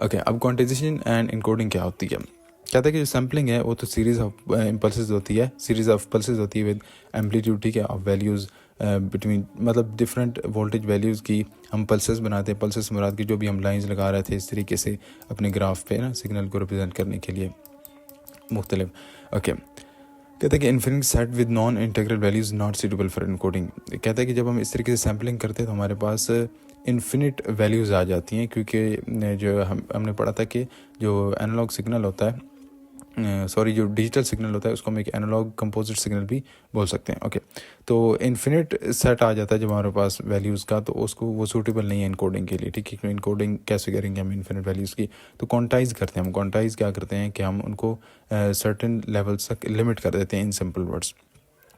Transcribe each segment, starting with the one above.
Okay, अब quantization and encoding क्या होती है? कहता है कि जो सैम्पलिंग है वो तो सीरीज ऑफ इम्पल्सेस होती है, सीरीज ऑफ पल्सेस होती है विद एम्पलीट्यूड, ठीक है, ऑफ वैल्यूज़ बिटवीन, मतलब डिफरेंट वोल्टेज वैल्यूज़ की हम पल्सेस बनाते हैं। पल्सेस मुराद की जो भी हम लाइंस लगा रहे थे इस तरीके से अपने ग्राफ पे ना सिग्नल को रिप्रेजेंट करने के लिए मुख्तलिफ। ओके, कहता है कि infinite set with non integral values not suitable for encoding. कहता है कि जब हम इस तरीके से सैम्पलिंग करते हैं तो हमारे पास इन्फिनिट वैल्यूज़ आ जाती हैं, क्योंकि जो हमने पढ़ा था कि जो एनालॉग सिग्नल होता है, जो डिजिटल सिग्नल होता है उसको हम एक एनालॉग कंपोजिट सिग्नल भी बोल सकते हैं। ओके, तो इन्फिनिट सेट आ जाता है जब हमारे पास वैल्यूज़ का, तो उसको वो सूटेबल नहीं है इनकोडिंग के लिए, ठीक है। इनकोडिंग कैसे करेंगे हम इन्फिनिट वैल्यूज़ की? तो क्वांटाइज करते हैं हम। क्वांटाइज क्या करते हैं कि हम उनको सर्टेन लेवल्स तक लिमिट कर देते हैं इन सिंपल वर्ड्स।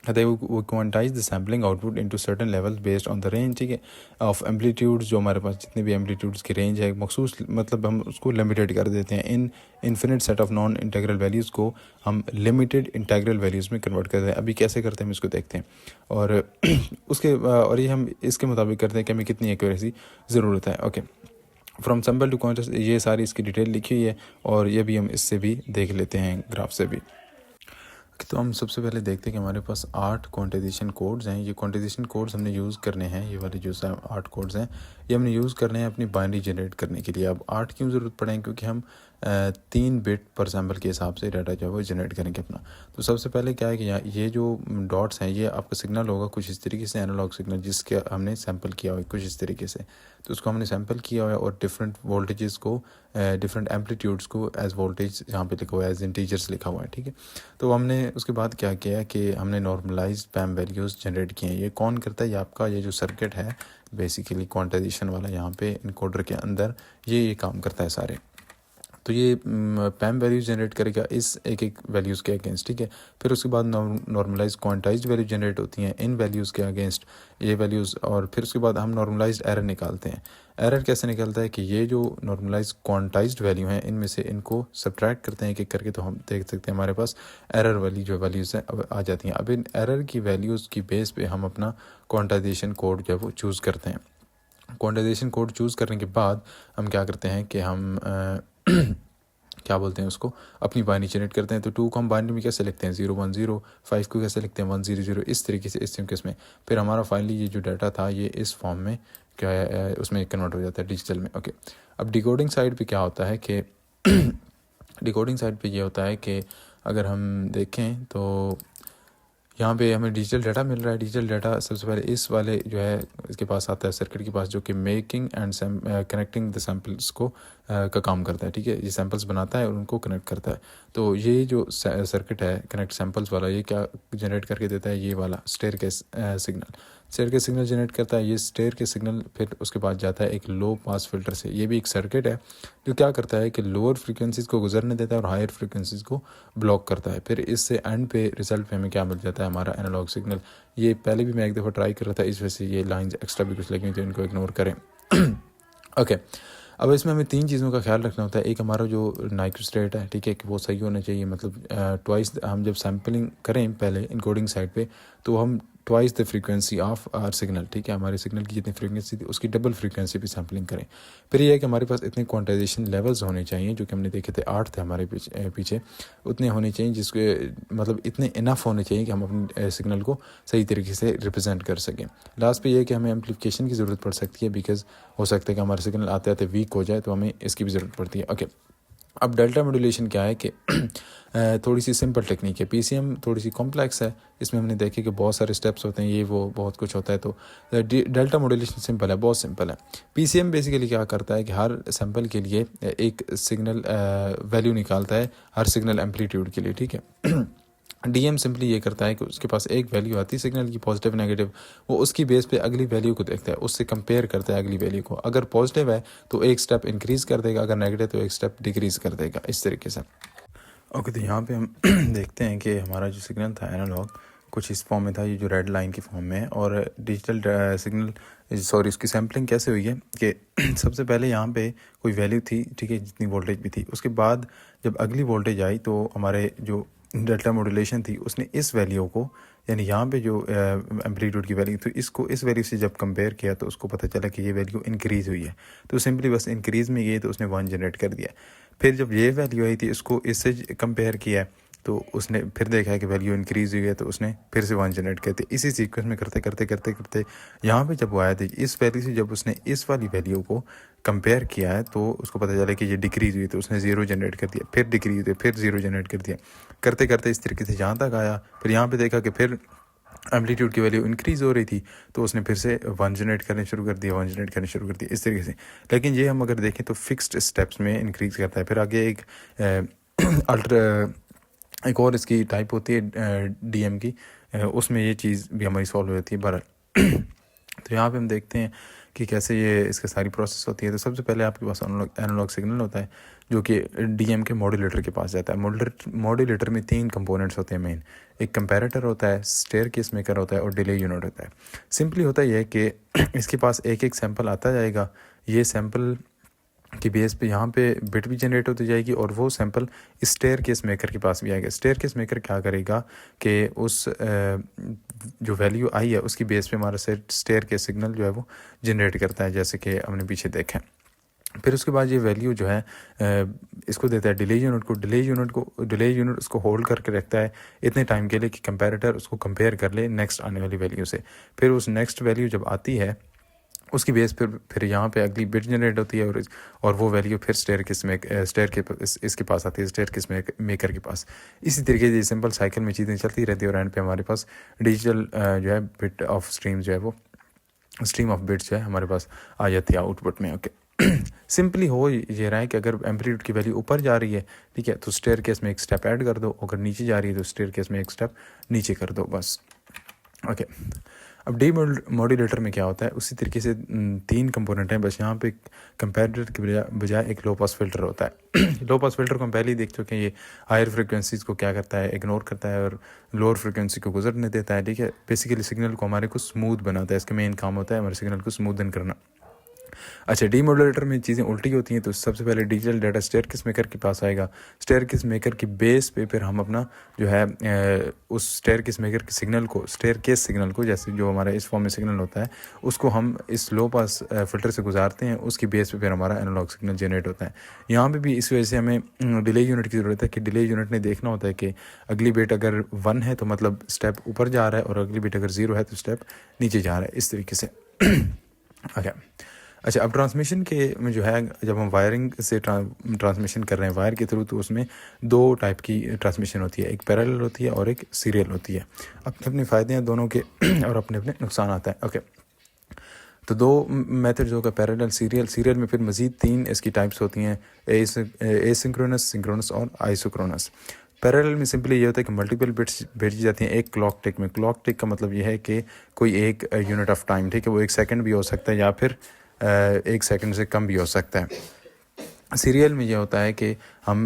they वो quantize the sampling output into certain level based on the range, ठीक है, ऑफ एम्पलीट्यूड्स। जो हमारे पास जितने भी एम्पलीट्यूड्स की रेंज है मखसूस, मतलब हम उसको लिमिटेड कर देते हैं। इन infinite set of non integral values को हम लिमिटेड इंटीग्रल वैल्यूज़ में कन्वर्ट करते हैं। अभी कैसे करते हैं हम इसको देखते हैं, और और ये हम इसके मुताबिक करते हैं कि हमें कितनी एक्यूरेसी ज़रूरत है। Okay, from sample to quantity, ये सारी इसकी डिटेल लिखी हुई है, और ये भी हम इससे भी देख लेते हैं ग्राफ से भी। तो हम सबसे पहले देखते हैं कि हमारे पास 8 क्वांटाइजेशन कोड्स हैं। ये क्वांटाइजेशन कोड्स हमने यूज़ करने हैं, ये वाले जो 8 कोड्स हैं ये हमने यूज़ करने हैं अपनी बाइनरी जनरेट करने के लिए। अब 8 क्यों ज़रूरत पड़ेंगे? क्योंकि हम 3 बिट पर सैम्पल के हिसाब से डाटा जो है वो जनरेट करेंगे अपना। तो सबसे पहले क्या है कि ये जो डॉट्स हैं ये आपका सिग्नल होगा कुछ इस तरीके से, एनालॉग सिग्नल जिसके हमने सैम्पल किया हुआ है कुछ इस तरीके से। तो उसको हमने सैम्पल किया हुआ है और डिफरेंट वोल्टेजेस को, डिफरेंट एम्पलीट्यूड्स को एज वोल्टेज यहाँ पे लिखा हुआ है, एज इंटीजर्स लिखा हुआ है, ठीक है। तो हमने उसके बाद क्या किया कि हमने नॉर्मलाइज्ड पैम वैल्यूज़ जनरेट किए हैं। ये कौन करता है? ये आपका ये जो सर्किट है बेसिकली क्वांटाइजेशन वाला, यहाँ पे इनकोडर के अंदर ये काम करता है सारे। तो ये पैम वैल्यूज़ जनरेट करेगा इस एक एक वैल्यूज़ के अगेंस्ट, ठीक है। फिर उसके बाद नॉर्मलाइज क्वांटाइज्ड वैल्यू जनरेट होती हैं इन वैल्यूज़ के अगेंस्ट, ये वैल्यूज़। और फिर उसके बाद हम नॉर्मलाइज्ड एरर निकालते हैं। एरर कैसे निकलता है कि ये जो नॉर्मलाइज क्वांटाइज्ड वैल्यू हैं इनमें से इनको सब्ट्रैक्ट करते हैं एक एक करके, तो हम देख सकते हैं हमारे पास एरर वाली जो वैल्यूज़ हैं अब आ जाती हैं। अब इन एरर की वैल्यूज़ की बेस पे हम अपना क्वांटाइजेशन कोड जो है वो चूज़ करते हैं। क्वांटाइजेशन कोड चूज़ करने के बाद हम क्या करते हैं कि हम क्या बोलते हैं उसको, अपनी बाइनरी जनरेट करते हैं। तो 2 को हम बाइनरी में कैसे लिखते हैं? 0 1 0, 5 को कैसे लिखते हैं? 1 0 0, इस तरीके से इस केस में। फिर हमारा फाइनली ये जो डाटा था ये इस फॉर्म में क्या है उसमें कन्वर्ट हो जाता है डिजिटल में। ओके, अब डिकोडिंग साइड पे क्या होता है कि डिकोडिंग साइड पे ये होता है कि अगर हम देखें तो यहाँ पे हमें डिजिटल डाटा मिल रहा है। डिजिटल डाटा सबसे पहले इस वाले जो है इसके पास आता है सर्किट के पास, जो कि making and connecting the samples को का काम करता है, ठीक है। ये सैम्पल्स बनाता है और उनको कनेक्ट करता है। तो ये जो सर्किट है कनेक्ट सैम्पल्स वाला, ये क्या जनरेट करके देता है? ये वाला स्टेयर के सिग्नल, स्टेयर के सिग्नल जनरेट करता है। ये स्टेयर के सिग्नल फिर उसके बाद जाता है एक लो पास फिल्टर से। ये भी एक सर्किट है जो क्या करता है कि लोअर फ्रीक्वेंसीज़ को गुजरने देता है और हायर फ्रीक्वेंसीज़ को ब्लॉक करता है। फिर इससे एंड पे रिजल्ट पे हमें क्या मिल जाता है? हमारा एनालॉग सिग्नल। ये पहले भी मैं एक दफ़ा ट्राई कर रहा था, इस वजह से ये लाइंस एक्स्ट्रा भी कुछ लगी हुई थी, इनको इग्नोर करें। ओके, अब इसमें हमें 3 चीज़ों का ख्याल रखना होता है। एक हमारा जो नाइक्रोस्टेट है, ठीक है, कि वो सही होना चाहिए। मतलब ट्वाइस हम जब सैम्पलिंग करें पहले इनकोडिंग साइड पे, तो हम twice the frequency of our signal, ठीक है, हमारे सिग्नल की जितनी फ्रीक्वेंसी थी उसकी डबल फ्रीक्वेंसी पे सैम्पलिंग करें। फिर ये है कि हमारे पास इतने क्वांटाइजेशन लेवल्स होने चाहिए, जो कि हमने देखे थे 8 थे हमारे पीछे उतने होने चाहिए, जिसके मतलब इतने इनफ होने चाहिए कि हम अपने सिग्नल को सही तरीके से रिप्रेजेंट कर सकें। लास्ट पे ये है कि हमें एम्पलीफिकेशन की ज़रूरत पड़ सकती है, बिकॉज हो सकता है कि हमारा सिग्नल आते आते वीक हो जाए, तो हमें इसकी भी ज़रूरत पड़ती है। ओके, अब डेल्टा मॉड्यूलेशन क्या है कि थोड़ी सी सिंपल टेक्निक है। पीसीएम थोड़ी सी कॉम्प्लेक्स है, इसमें हमने देखे कि बहुत सारे स्टेप्स होते हैं, ये वो बहुत कुछ होता है। तो डेल्टा मॉड्यूलेशन सिंपल है, बहुत सिंपल है। पीसीएम बेसिकली क्या करता है कि हर सैंपल के लिए एक सिग्नल वैल्यू निकालता है हर सिग्नल एम्पलीट्यूड के लिए, ठीक है। डीएम सिंपली ये करता है कि उसके पास एक वैल्यू आती है सिग्नल की, पॉजिटिव नेगेटिव, वो उसकी बेस पे अगली वैल्यू को देखता है, उससे कंपेयर करता है अगली वैल्यू को। अगर पॉजिटिव है तो एक स्टेप इंक्रीज़ कर देगा, अगर नेगेटिव तो एक स्टेप डिक्रीज़ कर देगा, इस तरीके से। ओके, तो यहाँ पे हम देखते हैं कि हमारा जो सिग्नल था एनालॉग कुछ इस फॉर्म में था, ये जो रेड लाइन की फॉर्म में है। और डिजिटल सिग्नल उसकी सैम्पलिंग कैसे हुई है कि सबसे पहले यहाँ पे कोई वैल्यू थी, ठीक है, जितनी वोल्टेज भी थी। उसके बाद जब अगली वोल्टेज आई तो हमारे जो डेल्टा मॉड्यूलेशन थी उसने इस वैल्यू को यानी यहाँ पे जो एम्पलीट्यूड की वैल्यू, तो इसको इस वैल्यू से जब कंपेयर किया तो उसको पता चला कि ये वैल्यू इंक्रीज़ हुई है, तो सिंपली बस इंक्रीज़ में गई तो उसने 1 जनरेट कर दिया। फिर जब ये वैल्यू आई थी इसको इससे कंपेयर किया तो उसने फिर देखा है कि वैल्यू इंक्रीज़ हुई है, तो उसने फिर से 1 जनरेट कर दिया। इसी सीक्वेंस में करते करते करते करते यहाँ पे जब वो आया था इस वैल्यू से जब उसने इस वाली वैल्यू को कंपेयर किया है तो उसको पता चला कि ये डिक्रीज़ हुई, तो उसने 0 जनरेट कर दिया, फिर डिक्रीज़ हुई, फिर 0 जनरेट कर दिया, करते करते इस तरीके से जहाँ तक आया। फिर यहाँ पे देखा कि फिर एम्पलीट्यूड की वैल्यू इंक्रीज़ हो रही थी, तो उसने फिर से 1 जनरेट करने शुरू कर दिया, 1 जनरेट करने शुरू कर दिया, इस तरीके से। लेकिन ये हम अगर देखें तो फिक्स्ड स्टेप्स में इंक्रीज़ करता है। फिर आगे एक एक और इसकी टाइप होती है डीएम की, उसमें ये चीज़ भी हमारी सॉल्व हो जाती है बहरहाल। तो यहाँ पे हम देखते हैं कि कैसे ये इसकी सारी प्रोसेस होती है। तो सबसे पहले आपके पास एनालॉग सिग्नल होता है जो कि डीएम के मॉड्यूलेटर के पास जाता है। मॉड्यूलेटर में 3 कंपोनेंट्स होते हैं मेन, एक कंपैरेटर होता है, स्टेयरकेस मेकर होता है और डिले यूनिट होता है। सिंपली होता यह है कि इसके पास एक एक सैंपल आता जाएगा, ये सैंपल की बेस पे यहाँ पे बिट भी जनरेट होती जाएगी और वो सैंपल स्टेयरकेस मेकर के पास भी आएगा। स्टेयरकेस मेकर क्या करेगा कि उस जो वैल्यू आई है उसकी बेस पे हमारा स्टेयरकेस सिग्नल जो है वो जनरेट करता है, जैसे कि हमने पीछे देखा है। फिर उसके बाद ये वैल्यू जो है इसको देता है डिले यूनिट को। डिले यूनिट उसको होल्ड करके रखता है इतने टाइम के लिए कि कंपैरेटर उसको कंपेयर कर ले नेक्स्ट आने वाली वैल्यू से। फिर उस नेक्स्ट वैल्यू जब आती है उसकी बेस पर फिर यहाँ पे अगली बिट जनरेट होती है और वो वैल्यू फिर इसके पास आती है, स्टेयरकेस मेकर के पास। इसी तरीके से सिंपल साइकिल में चीज़ें चलती रहती है और एंड पे हमारे पास डिजिटल जो है बिट ऑफ स्ट्रीम जो है वो स्ट्रीम ऑफ बिट्स जो है हमारे पास आ जाती है आउटपुट में। ओके सिंपली हो ये रहा है कि अगर एम्पलीट्यूड की वैल्यू ऊपर जा रही है, ठीक है, तो स्टेयरकेस में एक स्टेप ऐड कर दो, अगर नीचे जा रही है तो स्टेयरकेस में एक स्टेप नीचे कर दो, बस। ओके अब डी मॉड्यूलेटर में क्या होता है, उसी तरीके से 3 कंपोनेंट हैं, बस यहाँ पे कंपैरेटर के बजाय एक लो पास फिल्टर होता है। लो पास फिल्टर को हम पहले ही देख चुके हैं, ये हायर फ्रिक्वेंसीज़ को क्या करता है, इग्नोर करता है और लोअर फ्रिक्वेंसी को गुजरने देता है, ठीक है। बेसिकली सिग्नल को हमारे को स्मूथ बनाता है, इसका मेन काम होता है हमारे सिग्नल को स्मूदन करना। अच्छा, डी मॉड्यूलेटर में चीज़ें उल्टी होती हैं, तो सबसे पहले डिजिटल डाटा स्टेयरकेस मेकर के पास आएगा। स्टेयरकेस मेकर की बेस पे फिर हम अपना जो है उस स्टेयरकेस मेकर के स्टेयरकेस सिग्नल को, जैसे जो हमारा इस फॉर्म में सिग्नल होता है, उसको हम इस लो पास फिल्टर से गुजारते हैं, उसकी बेस पे फिर हमारा एनालॉग सिग्नल जनरेट होता है। यहाँ पे भी इस वजह से हमें डिले यूनिट की ज़रूरत है कि डिले यूनिट ने देखना होता है कि अगली बिट अगर 1 है तो मतलब स्टेप ऊपर जा रहा है और अगली बिट अगर 0 है तो स्टेप नीचे जा रहा है, इस तरीके से। ओके अच्छा, अब ट्रांसमिशन के में जो है जब हम वायरिंग से ट्रांसमिशन कर रहे हैं वायर के थ्रू, तो उसमें 2 टाइप की ट्रांसमिशन होती है, एक पैरेलल होती है और एक सीरियल होती है। अपने अपने फ़ायदे हैं दोनों के और अपने अपने नुकसान आता है। ओके तो 2 मेथड्स होगा, पैरेलल, सीरियल में फिर मज़ीद 3 इसकी टाइप्स होती हैं, एसिंक्रोनस, सिंक्रोनस और आइसोक्रोनस। पैरेलल में सिंपली ये होता है कि मल्टीपल बिट्स भेजी जाती हैं एक क्लॉक टिक में। क्लॉक टिक का मतलब ये है कि कोई एक यूनिट ऑफ टाइम, ठीक है, वो 1 सेकंड भी हो सकता है या फिर 1 सेकंड से कम भी हो सकता है। सीरियल में ये होता है कि हम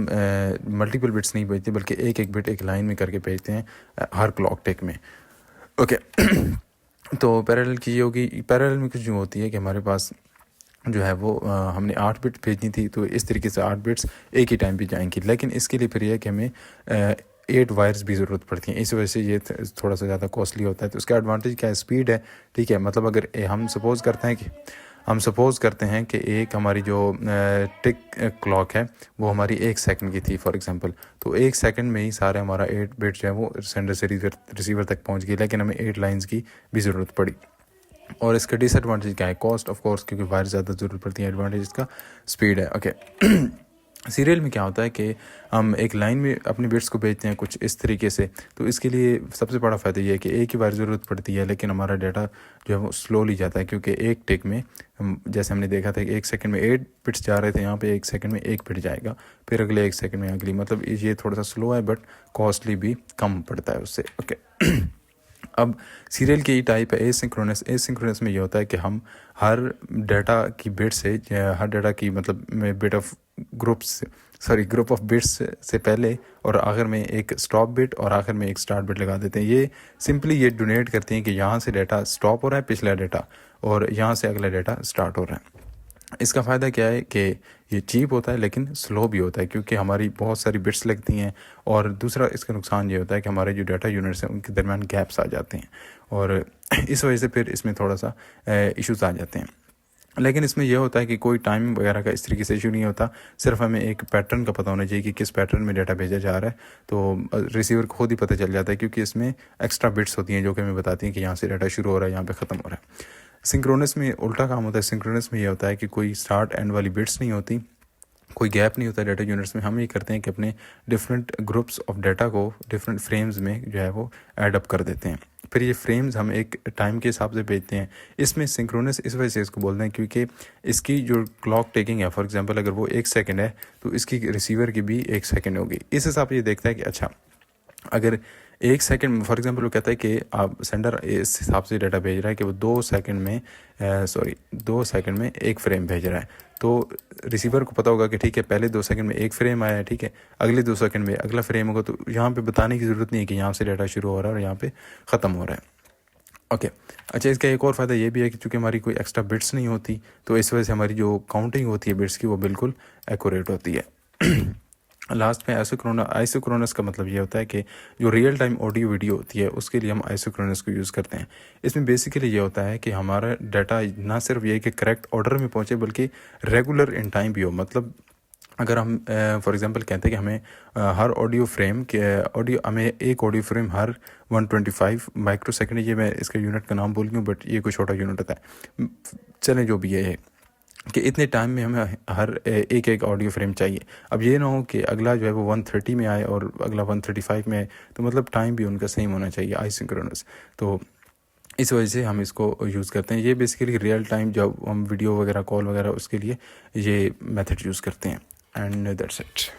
मल्टीपल बिट्स नहीं भेजते बल्कि एक एक बिट एक लाइन में करके भेजते हैं हर क्लॉक टिक में। ओके तो पैरेलल की ये होगी, पैरेलल में कुछ जो होती है कि हमारे पास जो है वो हमने 8 बिट भेजनी थी, तो इस तरीके से 8 बिट्स एक ही टाइम पे जाएंगी। लेकिन इसके लिए फिर यह है कि हमें 8 वायर्स भी ज़रूरत पड़ती हैं, इस वजह से ये थोड़ा सा ज़्यादा कॉस्टली होता है। तो उसका एडवांटेज क्या है, स्पीड है, ठीक है। मतलब अगर हम सपोज़ करते हैं कि एक हमारी जो टिक क्लॉक है वो हमारी 1 सेकंड की थी फॉर एग्जांपल, तो 1 सेकंड में ही सारे हमारा 8 बिट जो है वो सेंडर से रिसीवर तक पहुंच गई, लेकिन हमें 8 लाइंस की भी ज़रूरत पड़ी। और इसका डिसएडवांटेज क्या है, कॉस्ट ऑफ कोर्स, क्योंकि वायर ज़्यादा ज़रूरत पड़ती है। एडवांटेज इसका स्पीड है। ओके सीरियल में क्या होता है कि हम एक लाइन में अपने बिट्स को भेजते हैं कुछ इस तरीके से, तो इसके लिए सबसे बड़ा फ़ायदा ये है कि एक ही बार ज़रूरत पड़ती है, लेकिन हमारा डाटा जो है वो स्लोली जाता है, क्योंकि एक टिक में जैसे हमने देखा था कि 1 सेकंड में 8 बिट्स जा रहे थे, यहाँ पे 1 सेकंड में 1 बिट जाएगा, फिर अगले 1 सेकंड में अगली, मतलब ये थोड़ा सा स्लो है बट कॉस्टली भी कम पड़ता है उससे। ओके अब सीरियल की टाइप है एसिंक्रोनस। एसिंक्रोनस में ये होता है कि हम हर डाटा की बिट से, हर डाटा की मतलब bit of group of bits से पहले और आखिर में एक स्टॉप बिट और आखिर में एक स्टार्ट बिट लगा देते हैं। ये सिंपली ये डोनेट करते हैं कि यहाँ से डाटा स्टॉप हो रहा है पिछला डाटा और यहाँ से अगला डाटा स्टार्ट हो रहा है। इसका फ़ायदा क्या है कि ये चीप होता है लेकिन स्लो भी होता है, क्योंकि हमारी बहुत सारी बिट्स लगती हैं, और दूसरा इसका नुकसान ये होता है कि हमारे जो डाटा यूनिट्स हैं उनके दरमियान गैप्स आ जाते हैं, और इस वजह से फिर इसमें थोड़ा सा इश्यूज़ आ जाते हैं। लेकिन इसमें यह होता है कि कोई टाइम वगैरह का इस तरीके से इशू नहीं होता, सिर्फ हमें एक पैटर्न का पता होना चाहिए कि किस पैटर्न में डाटा भेजा जा रहा है, तो रिसीवर को खुद ही पता चल जाता है, क्योंकि इसमें एक्स्ट्रा बिट्स होती हैं जो कि हमें बताती हैं कि यहाँ से डाटा शुरू हो रहा है, यहाँ पे ख़त्म हो रहा है। सिंक्रोनस में उल्टा काम होता है। सिंक्रोनस में ये होता है कि कोई स्टार्ट एंड वाली बिट्स नहीं होती, कोई गैप नहीं होता डाटा यूनिट्स में। हम ये करते हैं कि अपने डिफरेंट ग्रुप्स ऑफ डाटा को डिफरेंट फ्रेम्स में जो है वो ऐड अप कर देते हैं, फिर ये फ्रेम्स हम एक टाइम के हिसाब से भेजते हैं। इसमें सिंक्रोनस इस वजह से इसको बोलते हैं क्योंकि इसकी जो क्लॉक टेकिंग है, फॉर एग्जांपल अगर वो 1 सेकंड है तो इसकी रिसीवर की भी 1 सेकंड होगी। इस हिसाब से ये देखता है कि अच्छा अगर 1 सेकंड, फॉर एग्जांपल वो कहता है कि आप सेंडर इस हिसाब से डाटा भेज रहा है कि वो 2 सेकंड में 2 सेकंड में 1 फ्रेम भेज रहा है, तो रिसीवर को पता होगा कि ठीक है पहले 2 सेकंड में 1 फ्रेम आया है, ठीक है अगले 2 सेकंड में अगला फ्रेम होगा, तो यहाँ पे बताने की ज़रूरत नहीं है कि यहाँ से डाटा शुरू हो रहा है और यहाँ पे ख़त्म हो रहा है। ओके अच्छा, इसका एक और फ़ायदा ये भी है कि चूँकि हमारी कोई एक्स्ट्रा बिट्स नहीं होती, तो इस वजह से हमारी जो काउंटिंग होती है बिट्स की वो बिल्कुल एक्यूरेट होती है। लास्ट में आइसोक्रोनस का मतलब ये होता है कि जो रियल टाइम ऑडियो वीडियो होती है उसके लिए हम आइसोक्रोनस को यूज़ करते हैं। इसमें बेसिकली ये होता है कि हमारा डाटा ना सिर्फ ये कि करेक्ट ऑर्डर में पहुँचे बल्कि रेगुलर इन टाइम भी हो। मतलब अगर हम फॉर एग्जांपल कहते हैं कि हमें हर हमें एक ऑडियो फ्रेम हर 125 माइक्रो सेकेंड, ये मैं इसका यूनिट का नाम भूल गया बट ये कोई छोटा यूनिट होता है, चलें जो भी है कि इतने टाइम में हमें हर एक ऑडियो फ्रेम चाहिए। अब ये ना हो कि अगला जो है वो 130 में आए और अगला 135 में आए, तो मतलब टाइम भी उनका सेम होना चाहिए आइसिंक्रोनस। तो इस वजह से हम इसको यूज़ करते हैं। ये बेसिकली रियल टाइम जब हम वीडियो वगैरह कॉल वगैरह उसके लिए ये मेथड यूज़ करते हैं। And that's it.